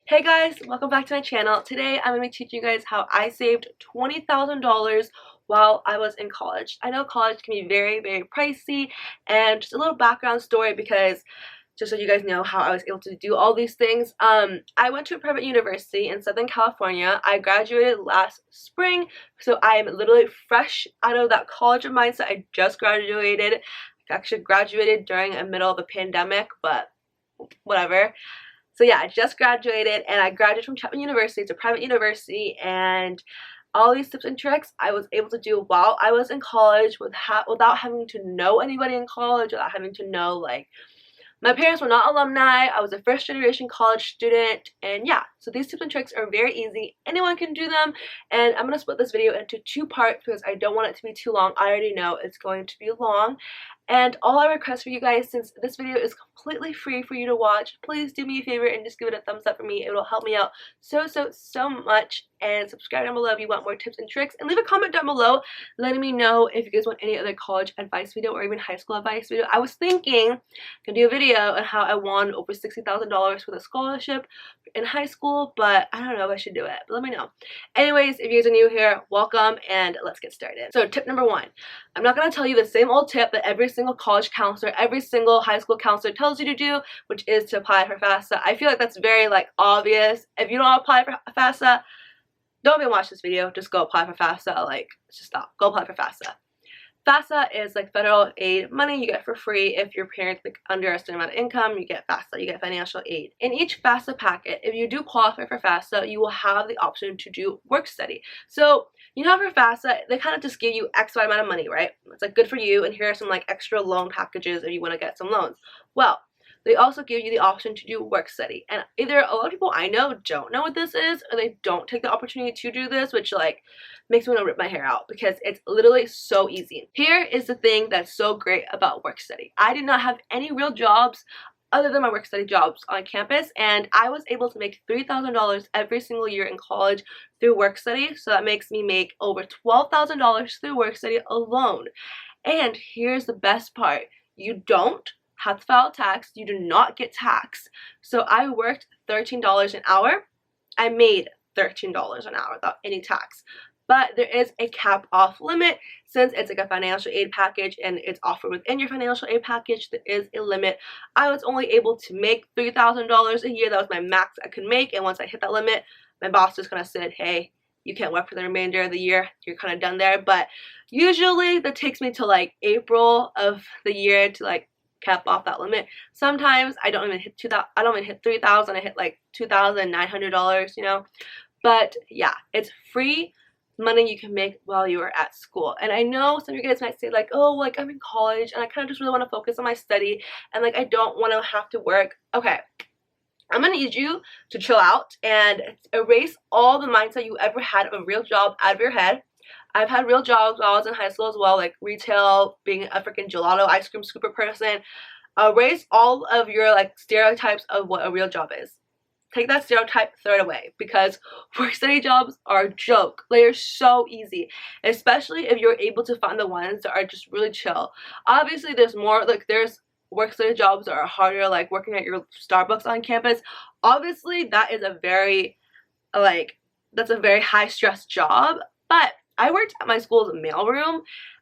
Hey guys, welcome back to my channel. Today I'm going to be teaching you guys how I saved $20,000 while I was in college. I know college can be very pricey, and just a little background story because just so you guys know how I was able to do all these things. I went to a private university in Southern California. I graduated last spring, so I am literally fresh out of that college mindset. I just graduated. I actually graduated during the middle of a pandemic, but whatever. So yeah, I just graduated, and I graduated from Chapman University. It's a private university, and all these tips and tricks I was able to do while I was in college without having to know anybody in college, without having to know, like, my parents were not alumni. I was a first generation college student, and yeah, so these tips and tricks are very easy. Anyone can do them, and I'm going to split this video into two parts because I don't want it to be too long. I already know it's going to be long. And all I request for you guys, since this video is completely free for you to watch, please do me a favor and just give it a thumbs up for me. It will help me out so much. And subscribe down below if you want more tips and tricks. And leave a comment down below letting me know if you guys want any other college advice video or even high school advice video. I was thinking I could do a video on how I won over $60,000 with a scholarship in high school, but I don't know if I should do it. But let me know. Anyways, if you guys are new here, welcome, and let's get started. So tip number one. I'm not going to tell you the same old tip that every single college counselor, every single high school counselor tells you to do, which is to apply for FAFSA. I feel like that's very, like, obvious. If you don't apply for FAFSA, don't even watch this video. Just go apply for FAFSA. Like, just stop. Go apply for FAFSA. FAFSA is like federal aid money you get for free if your parents make under a certain amount of income. You get FAFSA, you get financial aid. In each FAFSA packet, if you do qualify for FAFSA, you will have the option to do work study. So, you know, for FAFSA, they kind of just give you X amount of money, right? It's like good for you, and here are some like extra loan packages if you want to get some loans. Well, they also give you the option to do work study, and either a lot of people I know don't know what this is, or they don't take the opportunity to do this, which like makes me want to rip my hair out because it's literally so easy. Here is the thing that's so great about work study. I did not have any real jobs other than my work study jobs on campus, and I was able to make $3,000 every single year in college through work study. So that makes me make over $12,000 through work study alone. And here's the best part. You don't have to file tax. You do not get taxed. So I worked $13 an hour. I made $13 an hour without any tax. But there is a cap off limit. Since it's like a financial aid package and it's offered within your financial aid package, there is a limit. I was only able to make $3,000 a year. That was my max I could make, and once I hit that limit, my boss just kind of said, hey, you can't work for the remainder of the year. You're kind of done there. But usually that takes me to like April of the year to like cap off that limit. Sometimes I don't even hit 2,000. I don't even hit 3,000. I hit like $2,900, you know. But yeah, it's free money you can make while you are at school. And I know some of you guys might say like, oh, like I'm in college and I kind of just really want to focus on my study and like I don't want to have to work. Okay, I'm gonna need you to chill out and erase all the mindset you ever had of a real job out of your head. I've had real jobs while I was in high school as well, like retail, being a freaking gelato ice cream scooper person. Erase all of your like stereotypes of what a real job is. Take that stereotype, throw it away, because work study jobs are a joke. They're so easy, especially if you're able to find the ones that are just really chill. Obviously, there's more, like there's work study jobs that are harder, like working at your Starbucks on campus. Obviously, that is a very, like, that's a very high stress job, but I worked at my school's mailroom.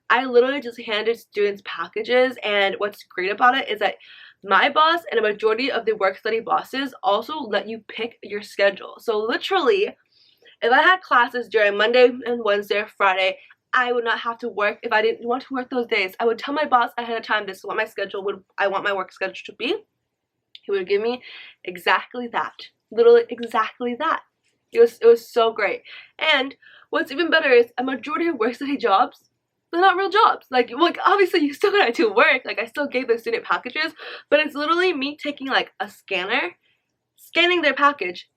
I literally just handed students packages, and what's great about it is that my boss and a majority of the work study bosses also let you pick your schedule. So literally, if I had classes during Monday and Wednesday or Friday, I would not have to work if I didn't want to work those days. I would tell my boss ahead of time, this is what my schedule would, I want my work schedule to be. He would give me exactly that. Literally exactly that. It was so great. And what's even better is a majority of work study jobs, they're not real jobs. Like obviously you still gotta do work. Like I still gave the student packages, but it's literally me taking like a scanner, scanning their package,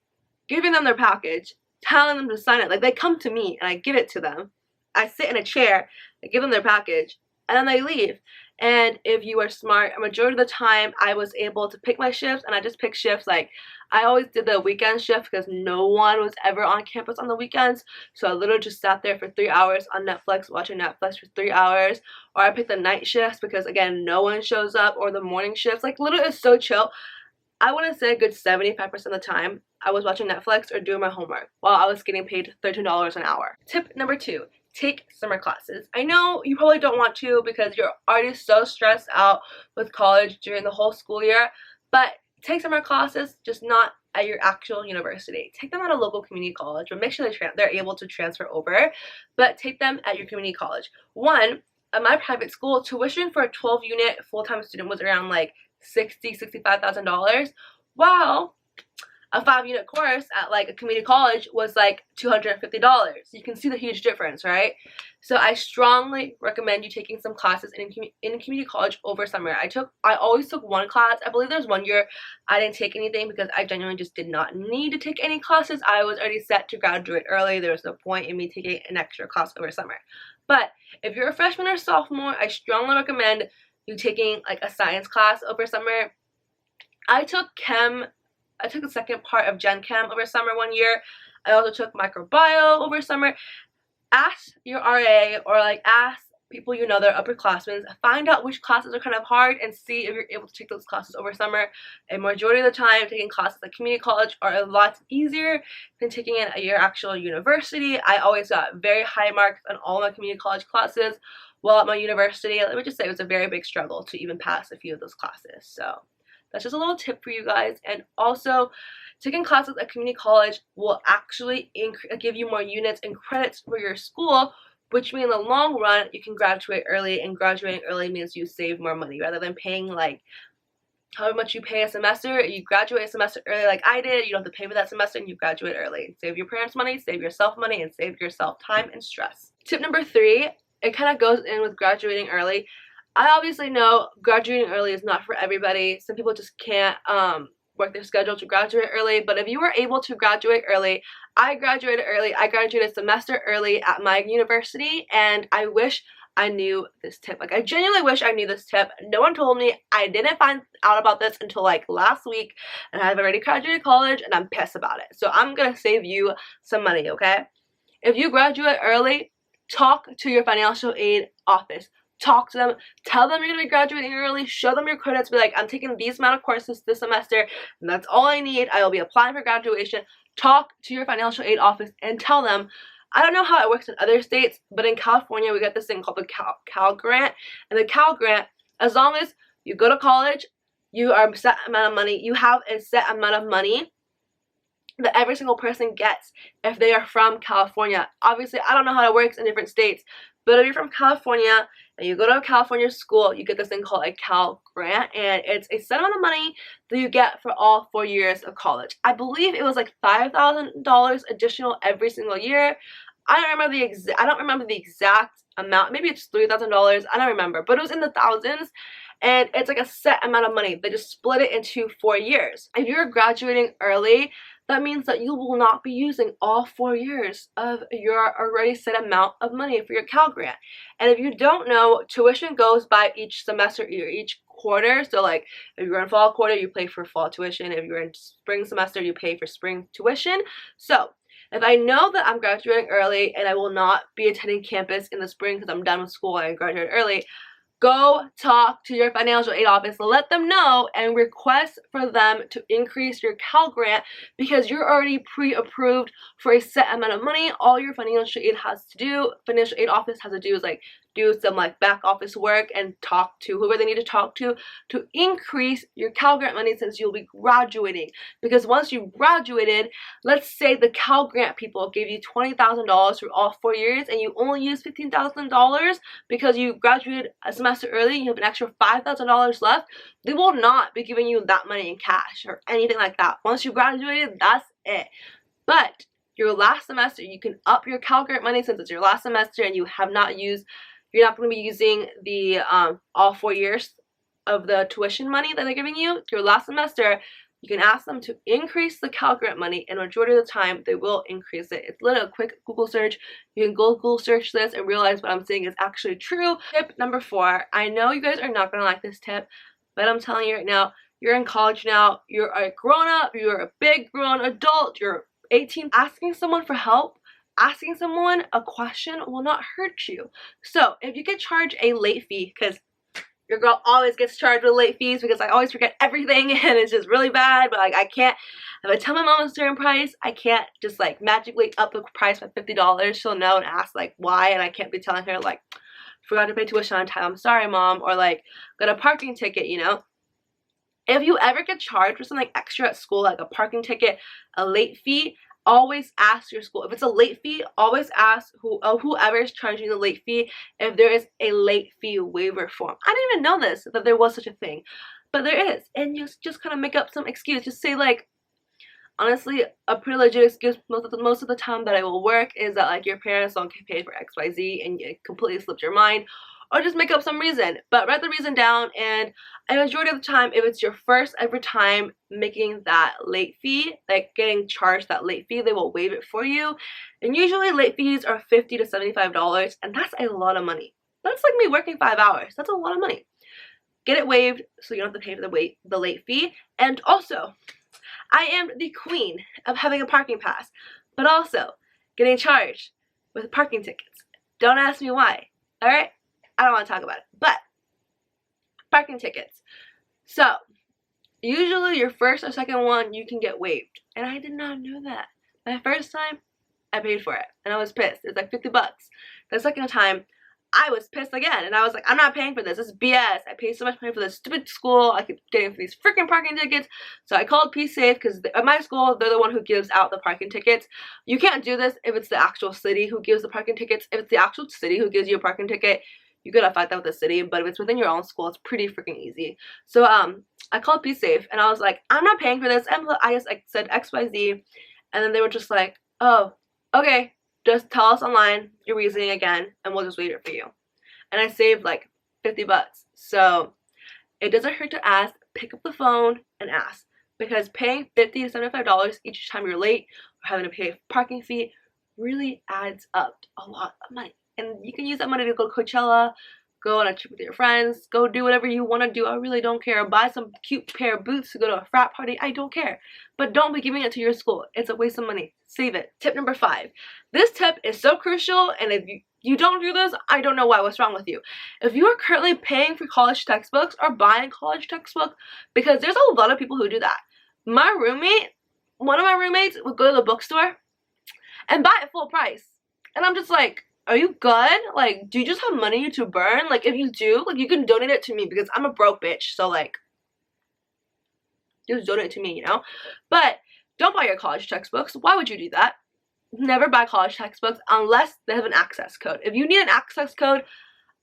giving them their package, telling them to sign it. Like they come to me and I give it to them. I sit in a chair, I give them their package, and then they leave. And if you are smart, a majority of the time I was able to pick my shifts, and I just picked shifts. Like I always did the weekend shift because no one was ever on campus on the weekends. So I literally just sat there for 3 hours on Netflix, watching Netflix for 3 hours. Or I picked the night shifts because again, no one shows up, or the morning shifts. Like literally it's so chill. I want to say a good 75% of the time I was watching Netflix or doing my homework while I was getting paid $13 an hour. Tip number 2, take summer classes. I know you probably don't want to because you're already so stressed out with college during the whole school year, but take summer classes, just not at your actual university. Take them at a local community college, but make sure they're able to transfer over, but take them at your community college. One, at my private school, tuition for a 12-unit full-time student was around like $65,000, while a 5-unit course at like a community college was like $250. You can see the huge difference, right? So I strongly recommend you taking some classes in community college over summer. I always took one class. I believe there's one year I didn't take anything because I genuinely just did not need to take any classes. I was already set to graduate early. There was no point in me taking an extra class over summer. But if you're a freshman or sophomore, I strongly recommend you taking like a science class over summer. I took the second part of Gen Chem over summer one year. I also took microbiome over summer. Ask your RA or like ask people you know that are upperclassmen. Find out which classes are kind of hard and see if you're able to take those classes over summer. And majority of the time, taking classes at community college are a lot easier than taking it at your actual university. I always got very high marks on all my community college classes, while at my university, let me just say it was a very big struggle to even pass a few of those classes. So that's just a little tip for you guys. And also, taking classes at community college will actually give you more units and credits for your school, which means in the long run, you can graduate early, and graduating early means you save more money rather than paying like however much you pay a semester. You graduate a semester early like I did, you don't have to pay for that semester and you graduate early. Save your parents money, save yourself money, and save yourself time and stress. Tip number 3, it kind of goes in with graduating early. I obviously know graduating early is not for everybody. Some people just can't work their schedule to graduate early, but if you were able to graduate early, I graduated early. I graduated a semester early at my university, and I wish I knew this tip. Like, I genuinely wish I knew this tip. No one told me. I didn't find out about this until like last week, and I've already graduated college, and I'm pissed about it. So I'm gonna save you some money, okay? If you graduate early, talk to your financial aid office. Talk to them, tell them you're going to be graduating early, show them your credits, be like, I'm taking these amount of courses this semester, and that's all I need. I will be applying for graduation. Talk to your financial aid office and tell them. I don't know how it works in other states, but in California, we got this thing called the Cal Grant, and the Cal Grant, as long as you go to college, you are a set amount of money, you have a set amount of money that every single person gets if they are from California. Obviously, I don't know how it works in different states, but if you're from California and you go to a California school, you get this thing called a Cal Grant, and it's a set amount of money that you get for all 4 years of college. I believe it was like $5,000 additional every single year. I don't remember the exact amount. Maybe it's $3,000. I don't remember, but it was in the thousands. And it's like a set amount of money. They just split it into 4 years. If you're graduating early, that means that you will not be using all 4 years of your already set amount of money for your Cal Grant. And if you don't know, tuition goes by each semester or each quarter. So like if you're in fall quarter, you pay for fall tuition. If you're in spring semester, you pay for spring tuition. So if I know that I'm graduating early and I will not be attending campus in the spring because I'm done with school and I graduated early, go talk to your financial aid office, let them know, and request for them to increase your Cal Grant because you're already pre-approved for a set amount of money. All your financial aid office has to do is like do some like back office work and talk to whoever they need to talk to increase your Cal Grant money since you'll be graduating. Because once you've graduated, let's say the Cal Grant people gave you $20,000 for all 4 years and you only use $15,000 because you graduated a semester early, you have an extra $5,000 left, they will not be giving you that money in cash or anything like that. Once you graduated, that's it. But your last semester, you can up your Cal Grant money since it's your last semester and you're not going to be using the all 4 years of the tuition money that they're giving you. Your last semester, you can ask them to increase the Cal Grant money, and majority of the time, they will increase it. It's literally a quick Google search. You can Google search this and realize what I'm saying is actually true. Tip number 4. I know you guys are not going to like this tip, but I'm telling you right now, you're in college now, you're a grown-up, you're a big grown adult, you're 18. Asking someone for help, asking someone a question will not hurt you. So if you get charged a late fee, because your girl always gets charged with late fees because I always forget everything and it's just really bad, but like I can't If I tell my mom a certain price, I can't just like magically up the price by $50. She'll know and ask like why, and I can't be telling her like forgot to pay tuition on time, I'm sorry mom, or like got a parking ticket, you know. If you ever get charged for something extra at school, like a parking ticket, a late fee, always ask your school. If it's a late fee, always ask whoever is charging the late fee if there is a late fee waiver form. I didn't even know this, that there was such a thing, but there is. And you just kind of make up some excuse. Just say like, honestly, a pretty legit excuse most of the time that I will work is that like your parents don't get paid for XYZ and it completely slipped your mind, or just make up some reason. But write the reason down, and a majority of the time, if it's your first ever time making that late fee, like getting charged that late fee, they will waive it for you. And usually late fees are $50 to $75, and that's a lot of money. That's like me working 5 hours. That's a lot of money. Get it waived so you don't have to pay for the late fee. And also, I am the queen of having a parking pass, but also getting charged with parking tickets. Don't ask me why, alright? I don't want to talk about it, but parking tickets. So, usually your first or second one, you can get waived. And I did not know that. My first time, I paid for it, and I was pissed. It was like $50. The second time, I was pissed again, and I was like, I'm not paying for this. This is BS. I paid so much money for this stupid school. I keep getting for these freaking parking tickets. So I called PSafe because at my school, they're the one who gives out the parking tickets. You can't do this if it's the actual city who gives the parking tickets. If it's the actual city who gives you a parking ticket, you gotta fight that with the city. But if it's within your own school, it's pretty freaking easy. So I called PSafe, and I was like, I'm not paying for this. And I just like said XYZ, and then they were just like, oh, okay. Just tell us online your reasoning again, and we'll just wait it for you. And I saved like $50. So it doesn't hurt to ask. Pick up the phone and ask, because paying $50 to $75 each time you're late or having to pay a parking fee really adds up to a lot of money. And you can use that money to go to Coachella, go on a trip with your friends, go do whatever you want to do. I really don't care. Buy some cute pair of boots to go to a frat party. I don't care. But don't be giving it to your school. It's a waste of money. Save it. Tip number 5. This tip is so crucial, and if you don't do this, I don't know why. What's wrong with you? If you are currently paying for college textbooks or buying college textbooks, because there's a lot of people who do that. My roommate, one of my roommates would go to the bookstore and buy it full price. And I'm just like, are you good? Like, do you just have money to burn? Like, if you do, like, you can donate it to me, because I'm a broke bitch. So, like, just donate it to me, you know? But don't buy your college textbooks. Why would you do that? Never buy college textbooks unless they have an access code. If you need an access code,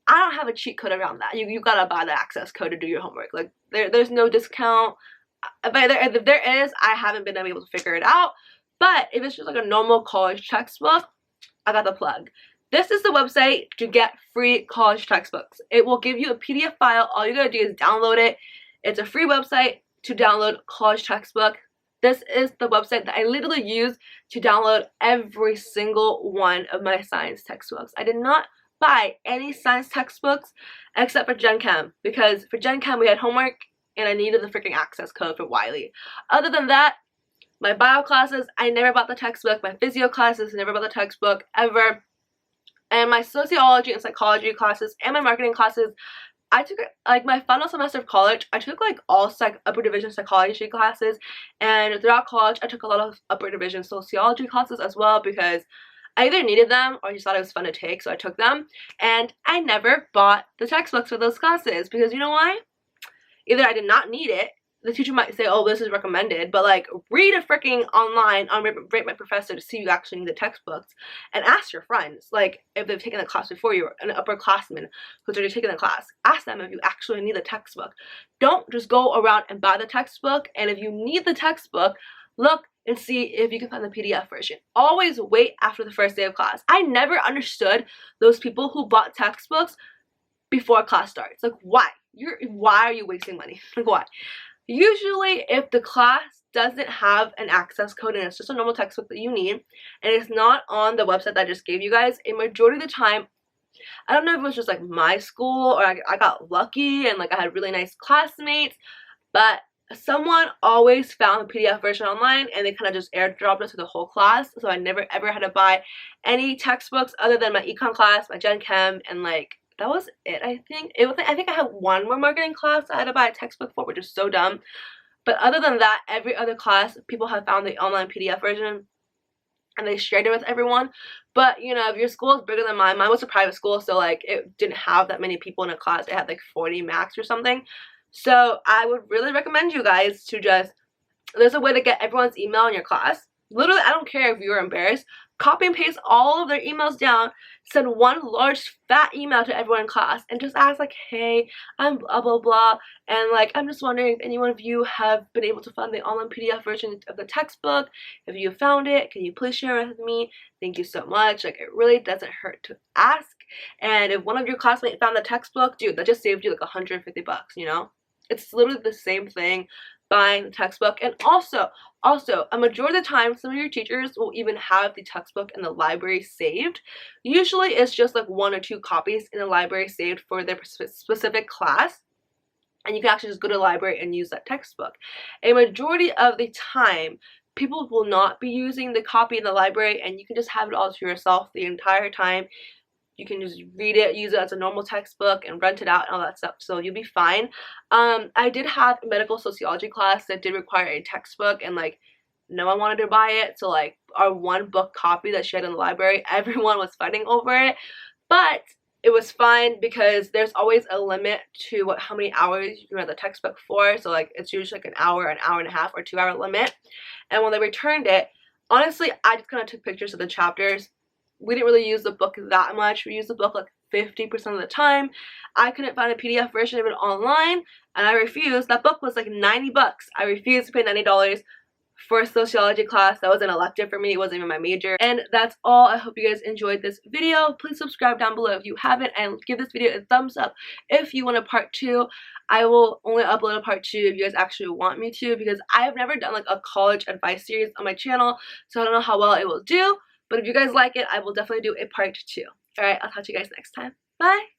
I don't have a cheat code around that. You gotta buy the access code to do your homework. Like, there's no discount. If there is, I haven't been able to figure it out. But if it's just like a normal college textbook, I got the plug. This is the website to get free college textbooks. It will give you a PDF file. All you gotta do is download it. It's a free website to download college textbook. This is the website that I literally use to download every single one of my science textbooks. I did not buy any science textbooks except for Gen Chem, because for Gen Chem we had homework and I needed the freaking access code for Wiley. Other than that, my bio classes, I never bought the textbook. My physio classes, never bought the textbook ever. And my sociology and psychology classes and my marketing classes, I took, like, my final semester of college, I took, like, all upper division psychology classes. And throughout college, I took a lot of upper division sociology classes as well, because I either needed them or I just thought it was fun to take, so I took them. And I never bought the textbooks for those classes, because you know why? Either I did not need it. The teacher might say, oh, this is recommended, but like, read a freaking online on Rate My Professor to see if you actually need the textbooks, and ask your friends, like, if they've taken the class before you, or an upperclassman who's already taken the class. Ask them if you actually need the textbook. Don't just go around and buy the textbook, and if you need the textbook, look and see if you can find the PDF version. Always wait after the first day of class. I never understood those people who bought textbooks before class starts. Like, why? Why are you wasting money? Like, why? Usually, if the class doesn't have an access code and it's just a normal textbook that you need, and it's not on the website that I just gave you guys, a majority of the time, I don't know if it was just like my school or I got lucky and like I had really nice classmates, but someone always found the PDF version online and they kind of just airdropped it to the whole class. So I never ever had to buy any textbooks other than my econ class, my Gen Chem, and like, that was it. I think I had one more marketing class I had to buy a textbook for, which is so dumb. But other than that, every other class, people have found the online PDF version and they shared it with everyone. But, you know, if your school is bigger than mine was a private school, so, like, it didn't have that many people in a class. It had, like, 40 max or something. So I would really recommend you guys to just, there's a way to get everyone's email in your class. Literally, I don't care if you're embarrassed. Copy and paste all of their emails down, send one large fat email to everyone in class, and just ask like, hey, I'm blah blah blah, and like, I'm just wondering if any one of you have been able to find the online PDF version of the textbook. If you found it, can you please share it with me? Thank you so much. Like, it really doesn't hurt to ask. And if one of your classmates found the textbook, dude, that just saved you like 150 bucks, you know? It's literally the same thing, buying the textbook. And also, a majority of the time, some of your teachers will even have the textbook in the library saved. Usually, it's just like 1 or 2 copies in the library saved for their specific class. And you can actually just go to the library and use that textbook. A majority of the time, people will not be using the copy in the library, and you can just have it all to yourself the entire time. You can just read it, use it as a normal textbook, and rent it out and all that stuff, so you'll be fine. I did have a medical sociology class that did require a textbook, and like, no one wanted to buy it, so like, our one book copy that she had in the library, everyone was fighting over it, but it was fine because there's always a limit to how many hours you can read the textbook for, so like, it's usually like an hour and a half, or 2-hour limit. And when they returned it, honestly, I just kind of took pictures of the chapters. We didn't really use the book that much. We used the book like 50% of the time. I couldn't find a PDF version of it online, and I refused. That book was like 90 bucks. I refused to pay $90 for a sociology class that was an elective for me. It wasn't even my major. And that's all. I hope you guys enjoyed this video. Please subscribe down below if you haven't, and give this video a thumbs up if you want a part 2. I will only upload a part 2 if you guys actually want me to, because I have never done like a college advice series on my channel, so I don't know how well it will do. But if you guys like it, I will definitely do a part 2. Alright, I'll talk to you guys next time. Bye!